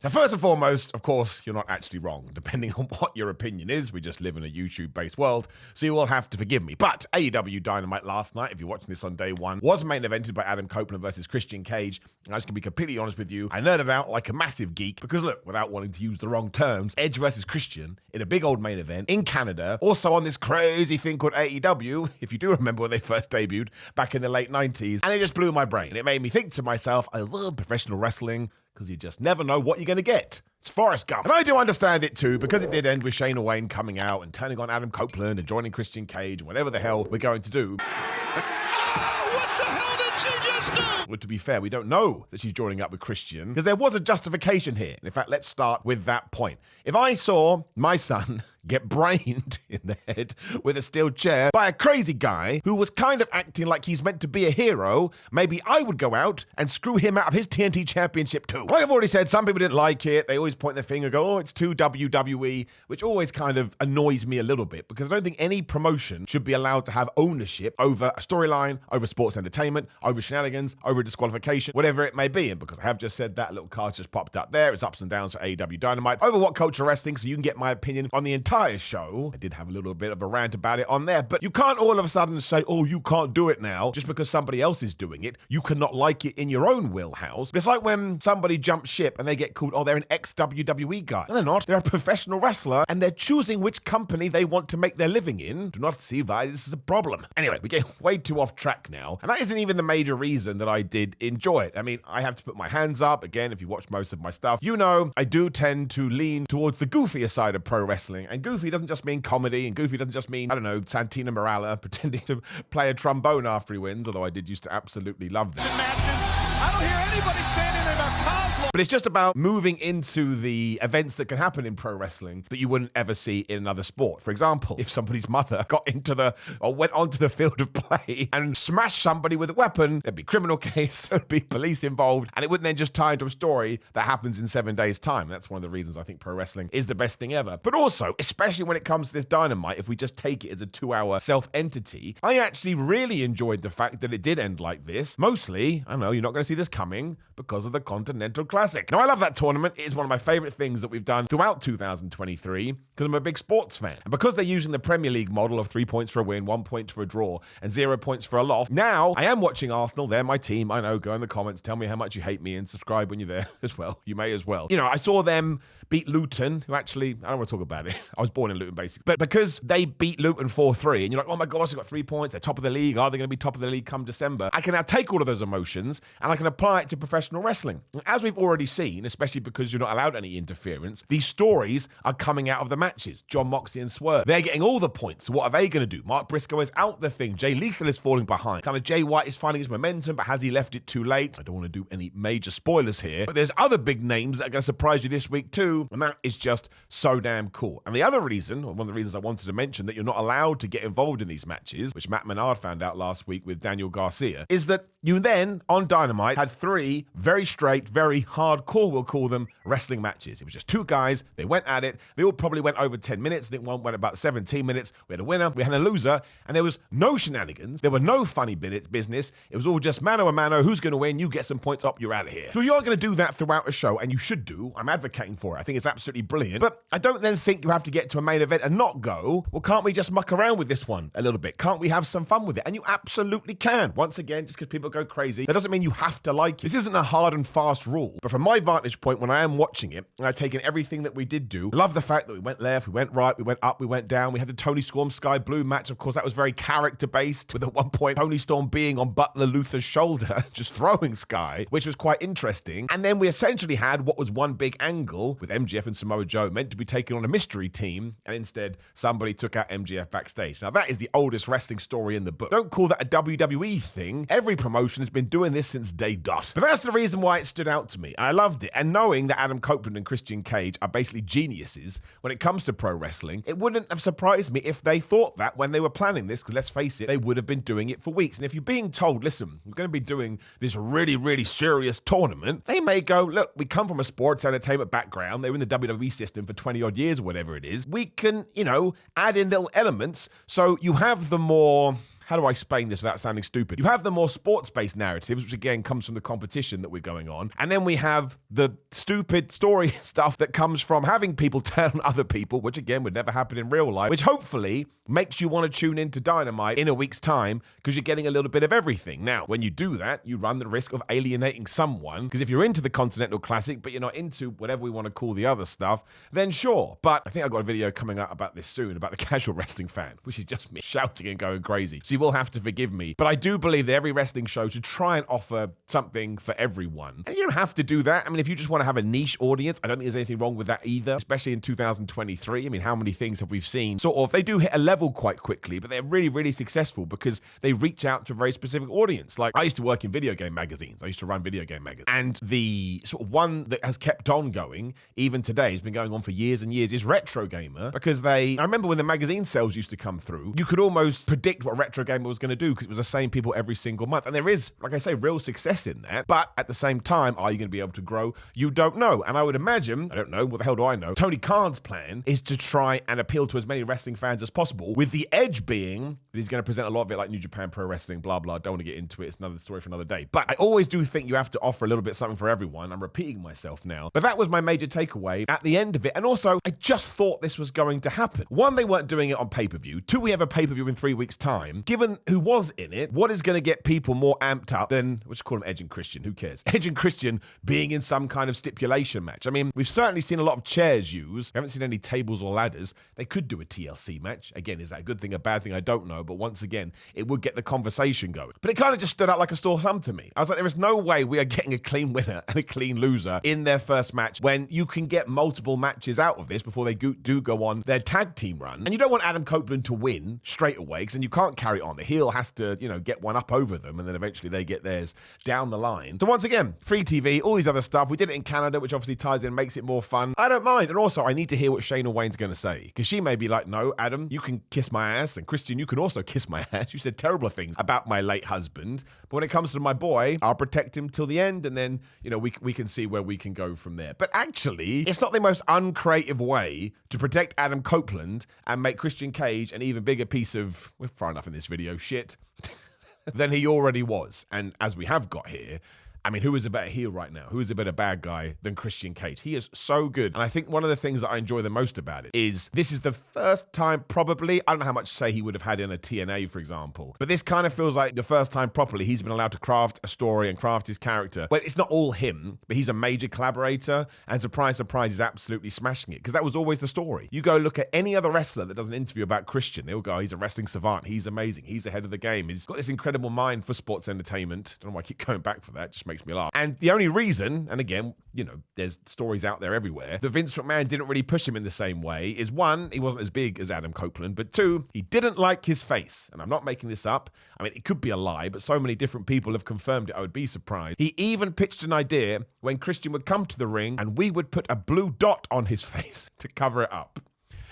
So first and foremost, of course, you're not actually wrong. Depending on what your opinion is, we just live in a YouTube-based world, so you will have to forgive me. But AEW Dynamite last night, if you're watching this on day one, was main evented by Adam Copeland versus Christian Cage. And I just can be completely honest with you, I nerded out like a massive geek because look, without wanting to use the wrong terms, Edge versus Christian in a big old main event in Canada, also on this crazy thing called AEW, if you do remember when they first debuted back in the late 90s, and it just blew my brain. It made me think to myself, I love professional wrestling because you just never know what you're going to get. It's Forrest Gump. And I do understand it too, because it did end with Shayna Wayne coming out and turning on Adam Copeland and joining Christian Cage and whatever the hell we're going to do. Well, to be fair, we don't know that she's joining up with Christian because there was a justification here. In fact, let's start with that point. If I saw my son get brained in the head with a steel chair by a crazy guy who was kind of acting like he's meant to be a hero, maybe I would go out and screw him out of his TNT championship too. Like I've already said, some people didn't like it. They always point their finger and go, oh, it's too WWE, which always kind of annoys me a little bit because I don't think any promotion should be allowed to have ownership over a storyline, over sports entertainment, over shenanigans, over disqualification, whatever it may be. And because I have just said that, a little card just popped up there. It's ups and downs for AEW Dynamite over what culture wrestling, so you can get my opinion on the entire show. I did have a little bit of a rant about it on there, but you can't all of a sudden say, oh, you can't do it now just because somebody else is doing it. You cannot like it in your own wheelhouse. It's like when somebody jumps ship and they get called, oh, they're an ex-WWE guy. No, they're not. They're a professional wrestler and they're choosing which company they want to make their living in. Do not see why this is a problem. Anyway, we're getting way too off track now, and that isn't even the major reason that I did enjoy it. I mean, I have to put my hands up. Again, if you watch most of my stuff, you know I do tend to lean towards the goofier side of pro wrestling, and goofy doesn't just mean comedy, and goofy doesn't just mean, I don't know, Santina Morala pretending to play a trombone after he wins, although I did used to absolutely love that. I don't hear anybody saying anything about Cosmo. But it's just about moving into the events that can happen in pro wrestling that you wouldn't ever see in another sport. For example, if somebody's mother got into or went onto the field of play and smashed somebody with a weapon, there'd be a criminal case, there'd be police involved, and it wouldn't then just tie into a story that happens in 7 days' time. That's one of the reasons I think pro wrestling is the best thing ever. But also, especially when it comes to this Dynamite, if we just take it as a 2-hour self-entity, I actually really enjoyed the fact that it did end like this. Mostly, I know you're not going to see this coming because of the Continental Classic. Now, I love that tournament. It is one of my favorite things that we've done throughout 2023 because I'm a big sports fan. And because they're using the Premier League model of 3 points for a win, 1 point for a draw, and 0 points for a loss, now I am watching Arsenal. They're my team. I know. Go in the comments. Tell me how much you hate me and subscribe when you're there as well. You may as well. You know, I saw them beat Luton, who actually, I don't want to talk about it. I was born in Luton, basically. But because they beat Luton 4-3, and you're like, oh my gosh, they've got 3 points. They're top of the league. Are they going to be top of the league come December? I can now take all of those emotions and I can apply it to professional wrestling. As we've already seen, especially because you're not allowed any interference, these stories are coming out of the matches. John Moxley and Swerve, they're getting all the points. So what are they going to do? Mark Briscoe is out the thing. Jay Lethal is falling behind. Kind of Jay White is finding his momentum, but has he left it too late? I don't want to do any major spoilers here, but there's other big names that are going to surprise you this week too, and that is just so damn cool. And the other reason, or one of the reasons I wanted to mention that you're not allowed to get involved in these matches, which Matt Menard found out last week with Daniel Garcia, is that you then, on Dynamite, had 3 very straight, very hardcore, we'll call them, wrestling matches. It was just 2 guys. They went at it. They all probably went over 10 minutes. I think one went about 17 minutes. We had a winner. We had a loser. And there was no shenanigans. There were no funny business. It was all just mano a mano. Who's going to win? You get some points up. You're out of here. So you're going to do that throughout a show, and you should do. I'm advocating for it. I think it's absolutely brilliant. But I don't then think you have to get to a main event and not go, well, can't we just muck around with this one a little bit? Can't we have some fun with it? And you absolutely can. Once again, just because people go crazy, that doesn't mean you have to like it. This isn't a hard and fast rule. But from my vantage point, when I am watching it, and I've taken everything that we did do, I love the fact that we went left, we went right, we went up, we went down. We had the Tony Storm Sky Blue match. Of course, that was very character-based, with at one point Tony Storm being on Butler Luther's shoulder, just throwing Sky, which was quite interesting. And then we essentially had what was one big angle with MJF and Samoa Joe meant to be taking on a mystery team, and instead somebody took out MJF backstage. Now, that is the oldest wrestling story in the book. Don't call that a WWE thing. Every promotion has been doing this since day dot. But that's the reason why it stood out to me. I loved it. And knowing that Adam Copeland and Christian Cage are basically geniuses when it comes to pro wrestling, it wouldn't have surprised me if they thought that when they were planning this, because let's face it, they would have been doing it for weeks. And if you're being told, listen, we're going to be doing this really, really serious tournament, they may go, look, we come from a sports entertainment background. They were in the WWE system for 20 odd years or whatever it is. We can, add in little elements so you have the more how do I explain this without sounding stupid? You have the more sports-based narratives, which again comes from the competition that we're going on. And then we have the stupid story stuff that comes from having people turn on other people, which again would never happen in real life, which hopefully makes you want to tune into Dynamite in a week's time because you're getting a little bit of everything. Now, when you do that, you run the risk of alienating someone, because if you're into the Continental Classic, but you're not into whatever we want to call the other stuff, then sure. But I think I've got a video coming up about this soon, about the casual wrestling fan, which is just me shouting and going crazy. So you will have to forgive me. But I do believe that every wrestling show should try and offer something for everyone. And you don't have to do that. I mean, if you just want to have a niche audience, I don't think there's anything wrong with that either, especially in 2023. I mean, how many things have we seen? Sort of, they do hit a level quite quickly, but they're really, really successful because they reach out to a very specific audience. Like, I used to work in video game magazines. I used to run video game magazines. And the sort of one that has kept on going, even today, has been going on for years and years, is Retro Gamer, because I remember when the magazine sales used to come through, you could almost predict what Retro Gamer was going to do because it was the same people every single month. And there is, like I say, real success in that. But at the same time, are you going to be able to grow? You don't know. And I would imagine, I don't know, what the hell do I know? Tony Khan's plan is to try and appeal to as many wrestling fans as possible, with the edge being that he's going to present a lot of it like New Japan Pro Wrestling, blah, blah. Don't want to get into it. It's another story for another day. But I always do think you have to offer a little bit something for everyone. I'm repeating myself now. But that was my major takeaway at the end of it. And also, I just thought this was going to happen. One, they weren't doing it on pay-per-view. Two, we have a pay-per-view in 3 weeks' time. Given who was in it, what is going to get people more amped up than, we'll just call them Edge and Christian, who cares? Edge and Christian being in some kind of stipulation match. I mean, we've certainly seen a lot of chairs used. We haven't seen any tables or ladders. They could do a TLC match. Again, is that a good thing, a bad thing? I don't know. But once again, it would get the conversation going. But it kind of just stood out like a sore thumb to me. I was like, there is no way we are getting a clean winner and a clean loser in their first match when you can get multiple matches out of this before they do go on their tag team run. And you don't want Adam Copeland to win straight away, because then you can't carry it on. The heel has to, get one up over them, and then eventually they get theirs down the line. So once again, free TV, all these other stuff. We did it in Canada, which obviously ties in and makes it more fun. I don't mind. And also, I need to hear what Shayna Wayne's going to say, because she may be like, no, Adam, you can kiss my ass, and Christian, you can also kiss my ass. You said terrible things about my late husband, but when it comes to my boy, I'll protect him till the end, and then, we can see where we can go from there. But actually, it's not the most uncreative way to protect Adam Copeland and make Christian Cage an even bigger piece of, we're far enough in this video, shit, than he already was. And as we have got here, I mean, who is a better heel right now? Who is a better bad guy than Christian Cage? He is so good. And I think one of the things that I enjoy the most about it is this is the first time probably, I don't know how much say he would have had in a TNA, for example, but this kind of feels like the first time properly he's been allowed to craft a story and craft his character. But it's not all him, but he's a major collaborator, and surprise, surprise, he's absolutely smashing it, because that was always the story. You go look at any other wrestler that does an interview about Christian, they'll go, he's a wrestling savant, he's amazing, he's ahead of the game, he's got this incredible mind for sports entertainment. Don't know why I keep going back for that, just makes me laugh. And the only reason, and again, there's stories out there everywhere, that Vince McMahon didn't really push him in the same way is, one, he wasn't as big as Adam Copeland, but two, he didn't like his face. And I'm not making this up. I mean, it could be a lie, but so many different people have confirmed it, I would be surprised. He even pitched an idea when Christian would come to the ring and we would put a blue dot on his face to cover it up.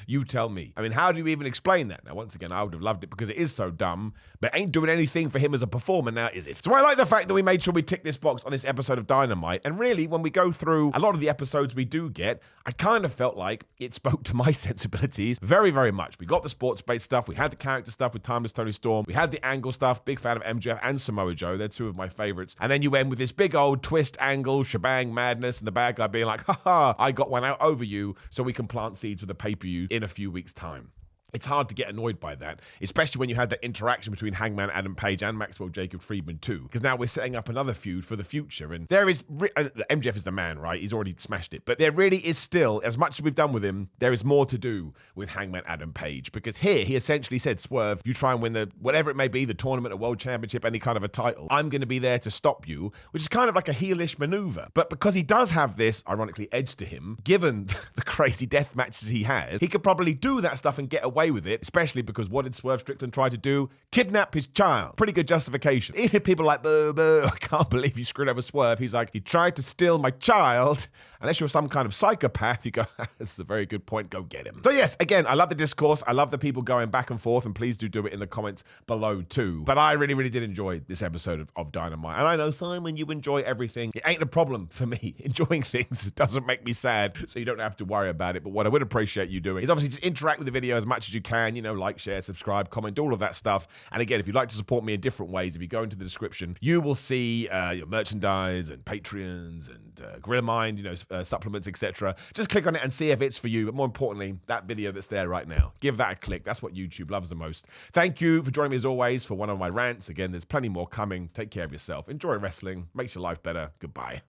You tell me. I mean, how do you even explain that? Now, once again, I would have loved it because it is so dumb, but ain't doing anything for him as a performer now, is it? So I like the fact that we made sure we tick this box on this episode of Dynamite. And really, when we go through a lot of the episodes we do get, I kind of felt like it spoke to my sensibilities very, very much. We got the sports-based stuff. We had the character stuff with Timeless Tony Storm. We had the angle stuff. Big fan of MJF and Samoa Joe. They're two of my favorites. And then you end with this big old twist, angle, shebang, madness, and the bad guy being like, haha, I got one out over you so we can plant seeds for the pay-per-view in a few weeks' time. It's hard to get annoyed by that, especially when you had that interaction between Hangman Adam Page and Maxwell Jacob Friedman too, because now we're setting up another feud for the future. And there is, MJF is the man, right? He's already smashed it. But there really is still, as much as we've done with him, there is more to do with Hangman Adam Page, because here he essentially said, Swerve, you try and win the, whatever it may be, the tournament, a world championship, any kind of a title, I'm going to be there to stop you, which is kind of like a heelish maneuver. But because he does have this, ironically, edge to him, given the crazy death matches he has, he could probably do that stuff and get away with it, especially because what did Swerve Strickland try to do? Kidnap his child. Pretty good justification. Even if people are like, boo, boo, I can't believe you screwed over Swerve. He's like, he tried to steal my child. Unless you're some kind of psychopath, you go, this is a very good point, go get him. So yes, again, I love the discourse. I love the people going back and forth, and please do it in the comments below too. But I really, really did enjoy this episode of Dynamite. And I know, Simon, you enjoy everything. It ain't a problem for me. Enjoying things doesn't make me sad, so you don't have to worry about it. But what I would appreciate you doing is obviously just interact with the video as much as as you can, like, share, subscribe, comment, all of that stuff. And again, if you'd like to support me in different ways, if you go into the description, you will see your merchandise and Patreons and Gorilla Mind, supplements, etc. Just click on it and see if it's for you. But more importantly, that video that's there right now, give that a click. That's what YouTube loves the most. Thank you for joining me as always for one of my rants. Again, there's plenty more coming. Take care of yourself. Enjoy wrestling. Makes your life better. Goodbye.